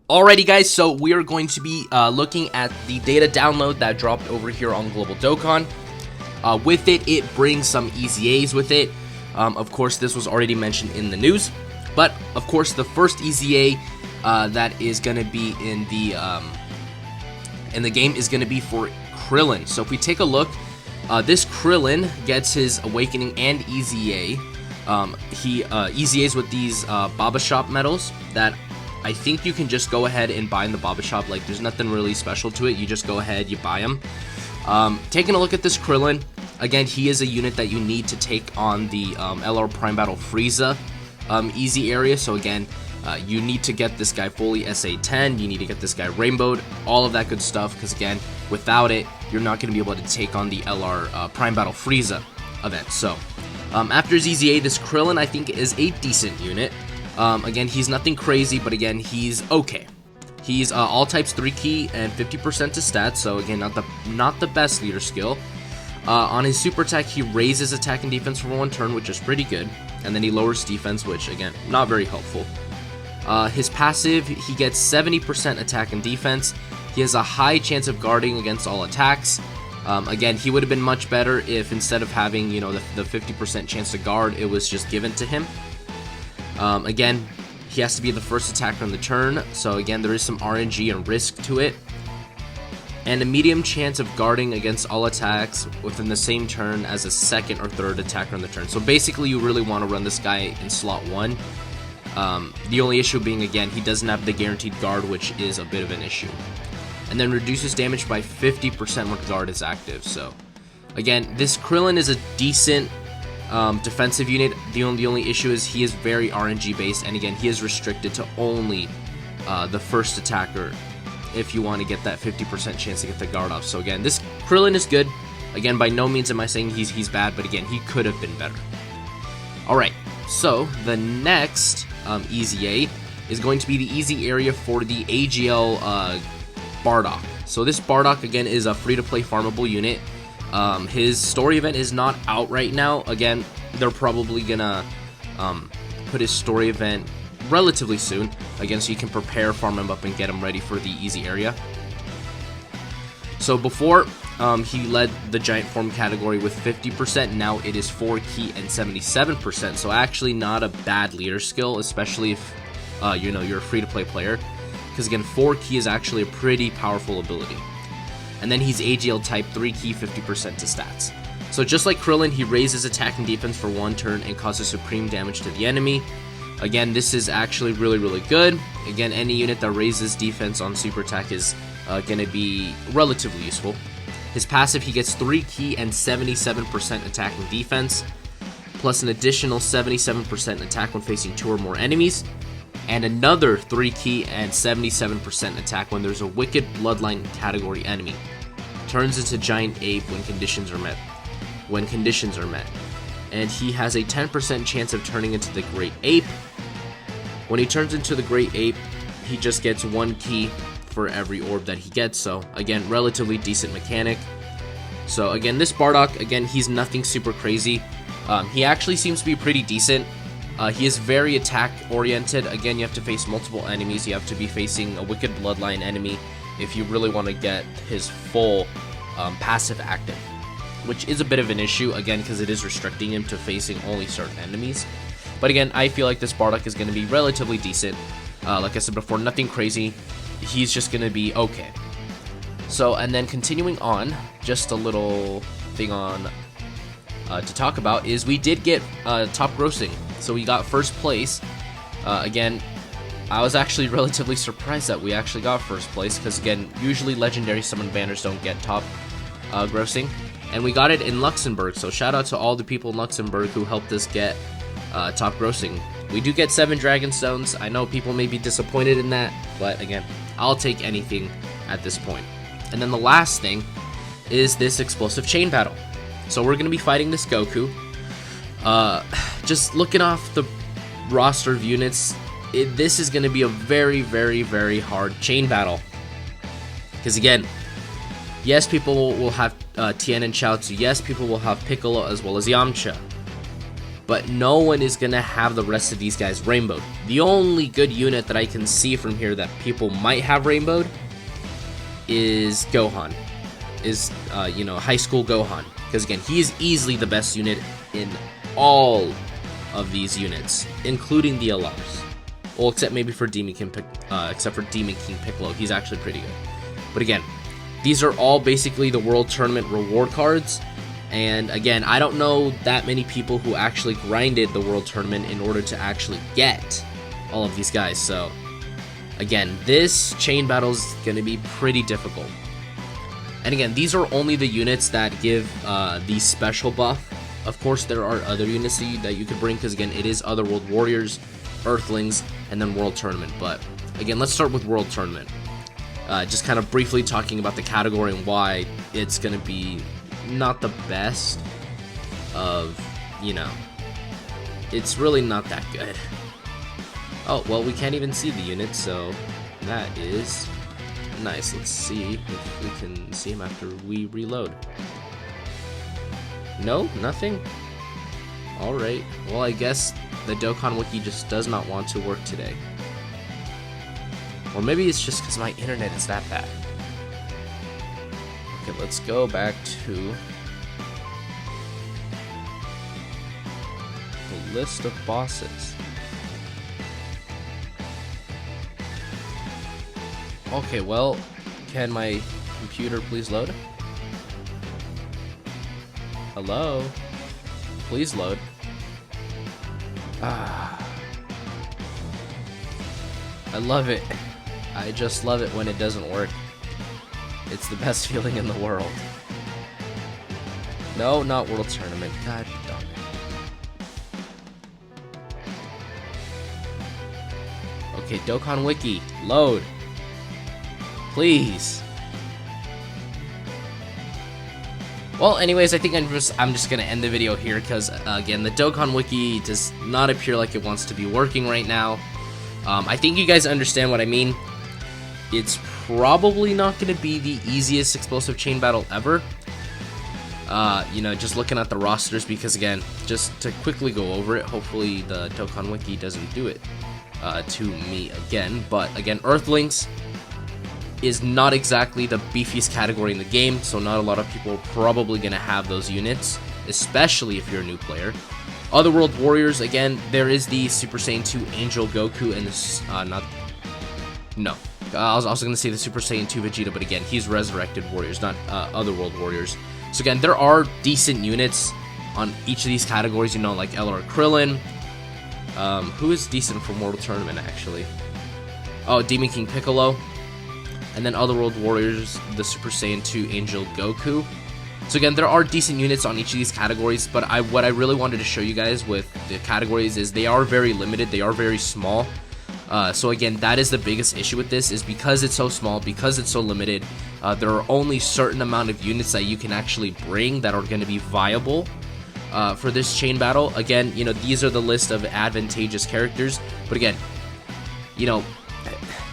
Alrighty guys, so we are going to be looking at the data download that dropped over here on Global Dokkan. With it, it brings some EZAs with it. Of course, this was already mentioned in the news. But, of course, the first EZA that is going to be in the game is going to be for Krillin. So if we take a look, this Krillin gets his Awakening and EZA. He EZAs with these Baba Shop medals that I think you can just go ahead and buy in the Baba Shop. Like, there's nothing really special to it. You just go ahead, you buy them. Taking a look at this Krillin, again, he is a unit that you need to take on the LR Prime Battle Frieza easy area. So again, you need to get this guy fully SA10. You need to get this guy rainbowed, all of that good stuff. Because again, without it, you're not going to be able to take on the LR Prime Battle Frieza event. So after his EZA, this Krillin I think is a decent unit. Again, he's nothing crazy, but again, he's okay. He's all types 3 key and 50% to stats, so again, not the best leader skill. On his super attack, he raises attack and defense for 1 turn, which is pretty good, and then he lowers defense, which again, not very helpful. His passive, he gets 70% attack and defense. He has a high chance of guarding against all attacks. Again, he would have been much better if instead of having, you know, the 50% chance to guard, it was just given to him. Again, he has to be the first attacker on the turn, so again, there is some RNG and risk to it. And a medium chance of guarding against all attacks within the same turn as a second or third attacker on the turn. So basically, you really want to run this guy in slot 1. The only issue being, again, he doesn't have the guaranteed guard, which is a bit of an issue. And then reduces damage by 50% when guard is active. So, again, this Krillin is a decent defensive unit. The only issue is he is very RNG based, and again, he is restricted to only the first attacker if you want to get that 50% chance to get the guard off. So again, this Krillin is good. Again, by no means am I saying he's bad, but again, he could have been better. Alright, so the next EZA is going to be the easy area for the AGL Bardock. So this Bardock, again, is a free-to-play farmable unit. His story event is not out right now. Again, they're probably gonna put his story event relatively soon, again, so you can prepare, farm him up, and get him ready for the easy area. So before, he led the giant form category with 50%. Now it is 4 key and 77%. So actually not a bad leader skill, especially if you know, you're a free-to-play player, because again, 4 key is actually a pretty powerful ability. And then he's AGL type 3 key, 50% to stats. So just like Krillin, he raises attack and defense for 1 turn and causes supreme damage to the enemy. Again, this is actually really good. Again, any unit that raises defense on super attack is going to be relatively useful. His passive, he gets 3 key and 77% attack and defense, plus an additional 77% attack when facing 2 or more enemies, and another 3 key and 77% attack when there's a Wicked Bloodline category enemy. Turns into Giant Ape when conditions are met. And he has a 10% chance of turning into the Great Ape. When he turns into the Great Ape, he just gets 1 key for every orb that he gets. So again, relatively decent mechanic. So again, this Bardock, again, he's nothing super crazy. He actually seems to be pretty decent. He is very attack-oriented. Again, you have to face multiple enemies. You have to be facing a Wicked Bloodline enemy if you really want to get his full passive active, which is a bit of an issue, again, because it is restricting him to facing only certain enemies. But again, I feel like this Bardock is going to be relatively decent. Like I said before, nothing crazy. He's just going to be okay. So, and then continuing on, just a little thing on to talk about is we did get top grossing. So we got first place. Again, I was actually relatively surprised that we actually got first place, because again, usually legendary summon banners don't get top grossing, and we got it in Luxembourg. So shout out to all the people in Luxembourg who helped us get top grossing. We do get 7 Dragon Stones. I know people may be disappointed in that, but again, I'll take anything at this point. And then the last thing is this explosive chain battle. So we're going to be fighting this Goku. Just looking off the roster of units, this is going to be a very hard chain battle. Because again, yes, people will have Tien and Chaozu. Yes, people will have Piccolo as well as Yamcha. but no one is gonna have the rest of these guys rainbowed. The only good unit that I can see from here that people might have rainbowed is Gohan, you know, high school Gohan, because again, he is easily the best unit in all of these units, including the LRs. Well, except maybe for Demon King Piccolo, he's actually pretty good. But again, these are all basically the World Tournament reward cards. And again, I don't know that many people who actually grinded the World Tournament in order to actually get all of these guys. So again, this chain battle is going to be pretty difficult. And again, these are only the units that give the special buff. Of course, there are other units that you could bring, because again, it is Otherworld Warriors, Earthlings, and then World Tournament. But again, let's start with World Tournament. Just kind of briefly talking about the category and why it's going to be not the best of, you know, it's really not that good. Oh, well, we can't even see the units, so that is nice. Let's see if we can see him after we reload. No, nothing? Alright, well, I guess the Dokkan Wiki just does not want to work today. Or maybe it's just because my internet is that bad. Okay, let's go back to the list of bosses. Okay, well, can my computer please load? Hello? Please load. I love it. I just love it when it doesn't work. It's the best feeling in the world. No, not World Tournament. God darn it. Okay, Dokkan Wiki, load. Please. Well, anyways, I think I'm just gonna end the video here, because again, the Dokkan Wiki does not appear like it wants to be working right now. I think you guys understand what I mean. It's probably not going to be the easiest explosive chain battle ever. You know, just looking at the rosters, because again, just to quickly go over it, hopefully the Dokkan Wiki doesn't do it to me again. But again, Earthlings is not exactly the beefiest category in the game, so not a lot of people are probably going to have those units, especially if you're a new player. Otherworld Warriors, again, there is the Super Saiyan 2 Angel Goku and this, I was also going to say the Super Saiyan 2 Vegeta, but again, he's Resurrected Warriors, not Otherworld Warriors. So again, there are decent units on each of these categories, you know, like LR Krillin, who is decent from World Tournament, actually. Oh, Demon King Piccolo, and then Otherworld Warriors, the Super Saiyan 2 Angel Goku. So again, there are decent units on each of these categories, but what I really wanted to show you guys with the categories is they are very limited, they are very small. So again, that is the biggest issue with this, is because it's so small, because it's so limited, there are only certain amount of units that you can actually bring that are going to be viable for this chain battle. Again, you know, these are the list of advantageous characters, but again, you know,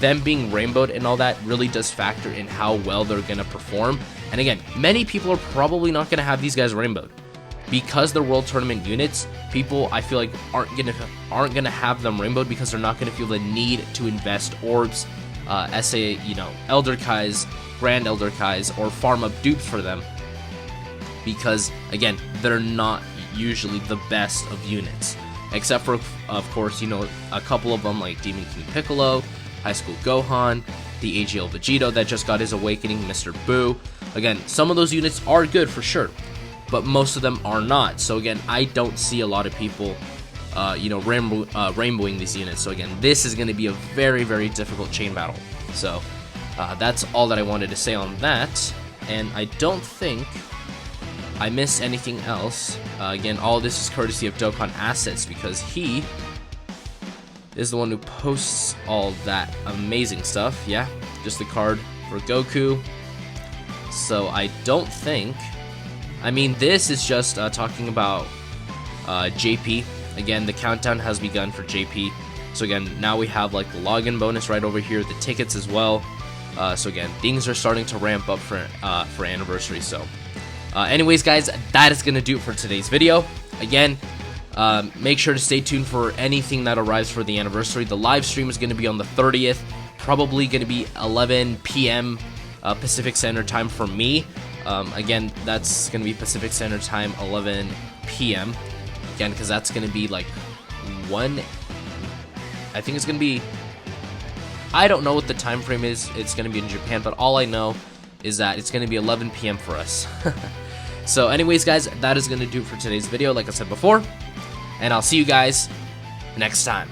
them being rainbowed and all that really does factor in how well they're going to perform. And again, many people are probably not going to have these guys rainbowed. Because they're World Tournament units, people, I feel like, aren't gonna have them rainbowed, because they're not gonna feel the need to invest orbs, you know, Elder Kais, Grand Elder Kais, or farm up dupes for them. Because again, they're not usually the best of units, except for, of course, you know, a couple of them like Demon King Piccolo, High School Gohan, the AGL Vegito that just got his awakening, Mr. Buu. Again, some of those units are good for sure, but most of them are not. So again, I don't see a lot of people, you know, rainbowing these units. So again, this is going to be a very, very difficult chain battle. So that's all that I wanted to say on that. And I don't think I missed anything else. Again, all this is courtesy of Dokkan Assets, because he is the one who posts all that amazing stuff. Yeah, just the card for Goku. So I don't think, I mean, this is just talking about JP. Again, the countdown has begun for JP. So again, now we have like the login bonus right over here, the tickets as well. So again, things are starting to ramp up for Anniversary. So anyways, guys, that is going to do it for today's video. Again, Make sure to stay tuned for anything that arrives for the anniversary. The live stream is going to be on the 30th, probably going to be 11 p.m. Pacific Standard Time for me. Again, that's going to be Pacific Standard Time, 11 p.m. Again, because that's going to be like 1. I think it's going to be. I don't know what the time frame is. It's going to be in Japan, but all I know is that it's going to be 11 p.m. for us. So anyways, guys, that is going to do it for today's video, like I said before. And I'll see you guys next time.